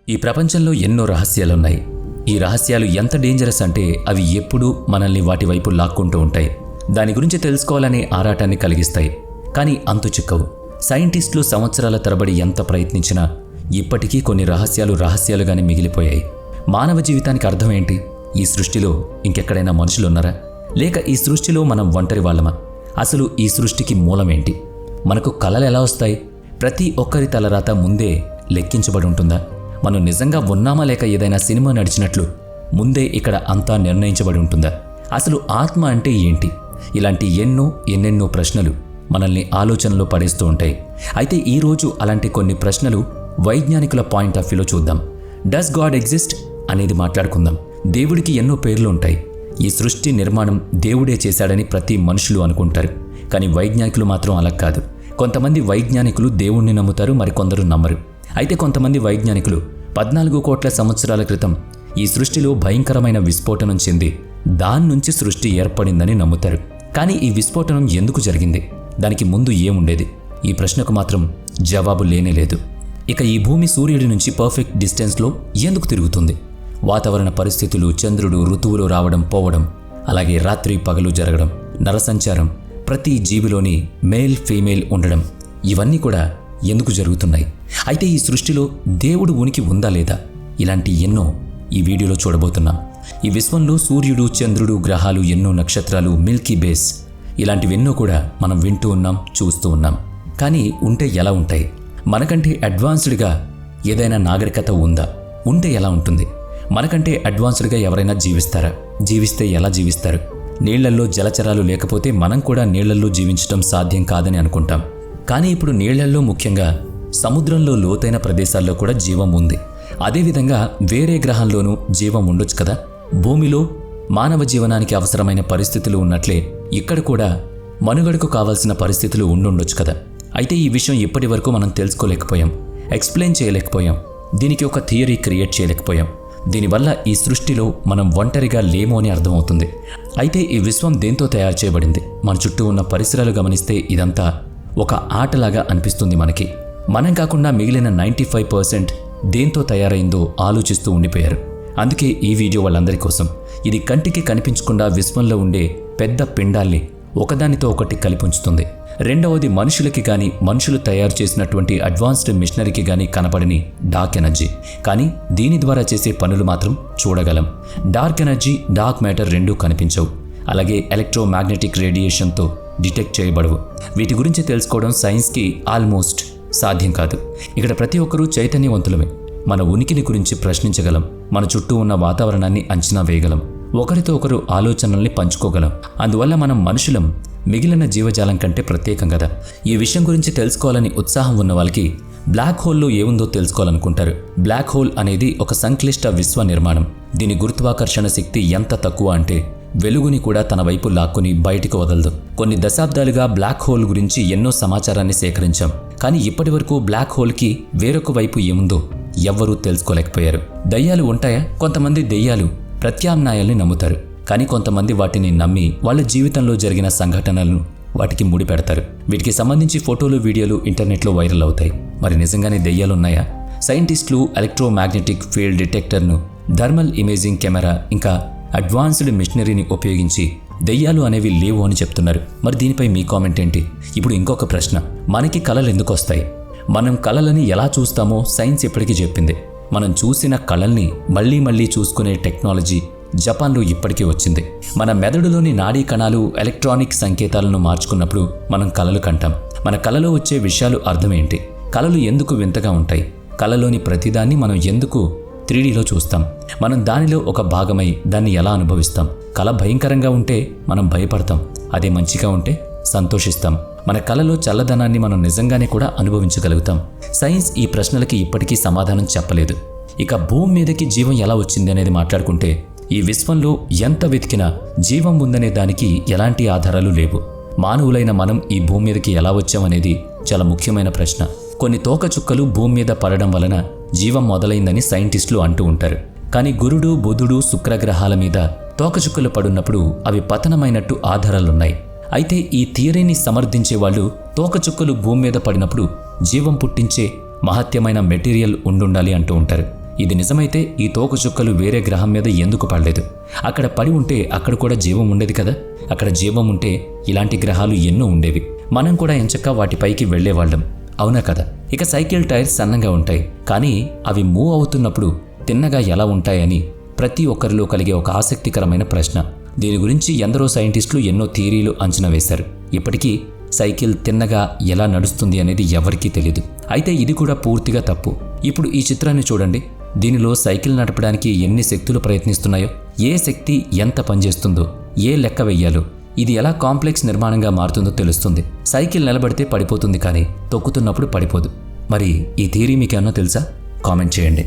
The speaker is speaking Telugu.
ఈ ప్రపంచంలో ఎన్నో రహస్యాలున్నాయి. ఈ రహస్యాలు ఎంత డేంజరస్ అంటే అవి ఎప్పుడూ మనల్ని వాటి వైపు లాక్కుంటూ ఉంటాయి. దాని గురించి తెలుసుకోవాలనే ఆరాటాన్ని కలిగిస్తాయి. కానీ అంతు చిక్కవు. సైంటిస్టులు సంవత్సరాల తరబడి ఎంత ప్రయత్నించినా ఇప్పటికీ కొన్ని రహస్యాలుగానే మిగిలిపోయాయి. మానవ జీవితానికి అర్థం ఏంటి? ఈ సృష్టిలో ఇంకెక్కడైనా మనుషులున్నారా? లేక ఈ సృష్టిలో మనం ఒంటరి వాళ్ళమా? అసలు ఈ సృష్టికి మూలమేంటి? మనకు కలలు ఎలా వస్తాయి? ప్రతి ఒక్కరి తలరాత ముందే లెక్కించబడి ఉంటుందా? మనం నిజంగా ఉన్నామా లేక ఏదైనా సినిమా నడిచినట్లు ముందే ఇక్కడ అంతా నిర్ణయించబడి ఉంటుందా? అసలు ఆత్మ అంటే ఏంటి? ఇలాంటి ఎన్నెన్నో ప్రశ్నలు మనల్ని ఆలోచనలో పడేస్తూ ఉంటాయి. అయితే ఈరోజు అలాంటి కొన్ని ప్రశ్నలు వైజ్ఞానికుల పాయింట్ ఆఫ్ వ్యూలో చూద్దాం. డస్ గాడ్ ఎగ్జిస్ట్ అనేది మాట్లాడుకుందాం. దేవుడికి ఎన్నో పేర్లు ఉంటాయి. ఈ సృష్టి నిర్మాణం దేవుడే చేశాడని ప్రతి మనుషులు అనుకుంటారు. కానీ వైజ్ఞానికులు మాత్రం అలా కాదు. కొంతమంది వైజ్ఞానికులు దేవుణ్ణి నమ్ముతారు, మరికొందరు నమ్మరు. అయితే కొంతమంది వైజ్ఞానికులు 14 కోట్ల సంవత్సరాల క్రితం ఈ సృష్టిలో భయంకరమైన విస్ఫోటనం చెంది దాని నుంచి సృష్టి ఏర్పడిందని నమ్ముతారు. కానీ ఈ విస్ఫోటనం ఎందుకు జరిగింది? దానికి ముందు ఏముండేది? ఈ ప్రశ్నకు మాత్రం జవాబు లేనేలేదు. ఇక ఈ భూమి సూర్యుడి నుంచి పర్ఫెక్ట్ డిస్టెన్స్లో ఎందుకు తిరుగుతుంది? వాతావరణ పరిస్థితులు, చంద్రుడు, ఋతువులు రావడం పోవడం, అలాగే రాత్రి పగలు జరగడం, నరసంచారం, ప్రతి జీవిలోని మేల్ ఫీమేల్ ఉండడం, ఇవన్నీ కూడా ఎందుకు జరుగుతున్నాయి? అయితే ఈ సృష్టిలో దేవుడు ఉనికి ఉందా లేదా? ఇలాంటి ఎన్నో ఈ వీడియోలో చూడబోతున్నాం. ఈ విశ్వంలో సూర్యుడు, చంద్రుడు, గ్రహాలు, ఎన్నో నక్షత్రాలు, మిల్కీ బేస్, ఇలాంటివెన్నో కూడా మనం వింటూ ఉన్నాం, చూస్తూ ఉన్నాం. కానీ ఉంటే ఎలా ఉంటాయి? మనకంటే అడ్వాన్స్డ్గా ఏదైనా నాగరికత ఉందా? ఉంటే ఎలా ఉంటుంది? మనకంటే అడ్వాన్స్డ్గా ఎవరైనా జీవిస్తారా? జీవిస్తే ఎలా జీవిస్తారు? నీళ్లల్లో జలచరాలు లేకపోతే మనం కూడా నీళ్లల్లో జీవించడం సాధ్యం కాదని అనుకుంటాం. కానీ ఇప్పుడు నీళ్లల్లో, ముఖ్యంగా సముద్రంలో లోతైన ప్రదేశాల్లో కూడా జీవం ఉంది. అదేవిధంగా వేరే గ్రహంలోనూ జీవం ఉండొచ్చు కదా. భూమిలో మానవ జీవనానికి అవసరమైన పరిస్థితులు ఉన్నట్లే ఇక్కడ కూడా మనుగడకు కావాల్సిన పరిస్థితులు ఉండుండొచ్చు కదా. అయితే ఈ విషయం ఇప్పటి వరకు మనం తెలుసుకోలేకపోయాం, ఎక్స్ప్లెయిన్ చేయలేకపోయాం, దీనికి ఒక థియరీ క్రియేట్ చేయలేకపోయాం. దీనివల్ల ఈ సృష్టిలో మనం ఒంటరిగా లేము అని అర్థమవుతుంది. అయితే ఈ విశ్వం దేంతో తయారు చేయబడింది? మన చుట్టూ ఉన్న పరిసరాలు గమనిస్తే ఇదంతా ఒక ఆటలాగా అనిపిస్తుంది మనకి. మనం కాకుండా మిగిలిన 95% దేంతో తయారైందో ఆలోచిస్తూ ఉండిపోయారు. అందుకే ఈ వీడియో వాళ్ళందరి కోసం. ఇది కంటికి కనిపించకుండా విశ్వంలో ఉండే పెద్ద పిండాల్ని ఒకదానితో ఒకటి కలిపుంచుతుంది. రెండవది మనుషులకి కానీ, మనుషులు తయారు చేసినటువంటి అడ్వాన్స్డ్ మిషనరీకి కానీ కనపడని డార్క్ ఎనర్జీ. కానీ దీని ద్వారా చేసే పనులు మాత్రం చూడగలం. డార్క్ ఎనర్జీ, డార్క్ మ్యాటర్ రెండూ కనిపించవు. అలాగే ఎలక్ట్రోమాగ్నెటిక్ రేడియేషన్తో డిటెక్ట్ చేయబడవు. వీటి గురించి తెలుసుకోవడం సైన్స్కి ఆల్మోస్ట్ సాధ్యం కాదు. ఇక్కడ ప్రతి ఒక్కరూ చైతన్యవంతులమే. మన ఉనికిని గురించి ప్రశ్నించగలం, మన చుట్టూ ఉన్న వాతావరణాన్ని అంచనా వేయగలం, ఒకరితో ఒకరు ఆలోచనల్ని పంచుకోగలం. అందువల్ల మనం మనుషులం మిగిలిన జీవజాలం కంటే ప్రత్యేకం కదా. ఈ విషయం గురించి తెలుసుకోవాలని ఉత్సాహం ఉన్న వాళ్ళకి బ్లాక్ హోల్లో ఏముందో తెలుసుకోవాలనుకుంటారు. బ్లాక్ హోల్ అనేది ఒక సంక్లిష్ట విశ్వ నిర్మాణం. దీని గురుత్వాకర్షణ శక్తి ఎంత తక్కువ అంటే వెలుగుని కూడా తన వైపు లాక్కుని బయటికి వదలదు. కొన్ని దశాబ్దాలుగా బ్లాక్ హోల్ గురించి ఎన్నో సమాచారాన్ని సేకరించాం. కానీ ఇప్పటి వరకు బ్లాక్ హోల్కి వేరొక వైపు ఏముందో ఎవ్వరూ తెలుసుకోలేకపోయారు. దయ్యాలు ఉంటాయా? కొంతమంది దెయ్యాలు ప్రత్యామ్నాయాల్ని నమ్ముతారు. కానీ కొంతమంది వాటిని నమ్మి వాళ్ళ జీవితంలో జరిగిన సంఘటనలను వాటికి ముడిపెడతారు. వీటికి సంబంధించి ఫోటోలు, వీడియోలు ఇంటర్నెట్లో వైరల్ అవుతాయి. మరి నిజంగానే దెయ్యాలున్నాయా? సైంటిస్టులు ఎలక్ట్రోమాగ్నెటిక్ ఫీల్డ్ డిటెక్టర్ను, థర్మల్ ఇమేజింగ్ కెమెరా, ఇంకా అడ్వాన్స్డ్ మిషనరీని ఉపయోగించి దెయ్యాలు అనేవి లేవు అని చెప్తున్నారు. మరి దీనిపై మీ కామెంట్ ఏంటి? ఇప్పుడు ఇంకొక ప్రశ్న, మనకి కళలు ఎందుకు వస్తాయి? మనం కళలని ఎలా చూస్తామో సైన్స్ ఇప్పటికీ చెప్పింది. మనం చూసిన కళల్ని మళ్ళీ చూసుకునే టెక్నాలజీ జపాన్లో ఇప్పటికే వచ్చింది. మన మెదడులోని నాడీ కణాలు ఎలక్ట్రానిక్ సంకేతాలను మార్చుకున్నప్పుడు మనం కళలు కంటాం. మన కళలో వచ్చే విషయాలు అర్థం ఏంటి? కళలు ఎందుకు వింతగా ఉంటాయి? కళలోని ప్రతిదాన్ని మనం ఎందుకు 3Dలో చూస్తాం? మనం దానిలో ఒక భాగమై దాన్ని ఎలా అనుభవిస్తాం? కళ భయంకరంగా ఉంటే మనం భయపడతాం, అదే మంచిగా ఉంటే సంతోషిస్తాం. మన కళలో చల్లదనాన్ని మనం నిజంగానే కూడా అనుభవించగలుగుతాం. సైన్స్ ఈ ప్రశ్నలకి ఇప్పటికీ సమాధానం చెప్పలేదు. ఇక భూమి మీదకి జీవం ఎలా వచ్చింది అనేది మాట్లాడుకుంటే ఈ విశ్వంలో ఎంత వెతికినా జీవం ఉందనే దానికి ఎలాంటి ఆధారాలు లేవు. మానవులైన మనం ఈ భూమి మీదకి ఎలా వచ్చామనేది చాలా ముఖ్యమైన ప్రశ్న. కొన్ని తోకచుక్కలు భూమి మీద పడడం వలన జీవం మొదలైందని సైంటిస్టులు అంటూ ఉంటారు. కానీ గురుడు, బుధుడు, శుక్రగ్రహాల మీద తోకచుక్కలు పడున్నప్పుడు అవి పతనమైనట్టు ఆధారాలున్నాయి. అయితే ఈ థియరీని సమర్థించే వాళ్ళు తోకచుక్కలు భూమి మీద పడినప్పుడు జీవం పుట్టించే మహత్యమైన మెటీరియల్ ఉండుండాలి అంటూ ఉంటారు. ఇది నిజమైతే ఈ తోకచుక్కలు వేరే గ్రహం మీద ఎందుకు పడలేదు? అక్కడ పడి ఉంటే అక్కడ కూడా జీవం ఉండేది కదా. అక్కడ జీవం ఉంటే ఇలాంటి గ్రహాలు ఎన్నో ఉండేవి. మనం కూడా ఎంచక్కా వాటిపైకి వెళ్లేవాళ్ళం, అవునా కదా? ఇక సైకిల్ టైర్స్ సన్నంగా ఉంటాయి, కానీ అవి మూవ్ అవుతున్నప్పుడు తిన్నగా ఎలా ఉంటాయని ప్రతి ఒక్కరిలో కలిగే ఒక ఆసక్తికరమైన ప్రశ్న. దీని గురించి ఎందరో సైంటిస్టులు ఎన్నో థియరీలు అంచనా వేశారు. ఇప్పటికీ సైకిల్ తిన్నగా ఎలా నడుస్తుంది అనేది ఎవరికీ తెలీదు. అయితే ఇది కూడా పూర్తిగా తప్పు. ఇప్పుడు ఈ చిత్రాన్ని చూడండి. దీనిలో సైకిల్ నడపడానికి ఎన్ని శక్తులు ప్రయత్నిస్తున్నాయో, ఏ శక్తి ఎంత పనిచేస్తుందో, ఏ లెక్క వెయ్యాలో, ఇది ఎలా కాంప్లెక్స్ నిర్మాణంగా మారుతుందో తెలుస్తుంది. సైకిల్ నిలబడితే పడిపోతుంది, కానీ తొక్కుతున్నప్పుడు పడిపోదు. మరి ఈ థియరీ మీకేమన్నా తెలుసా? కామెంట్ చేయండి.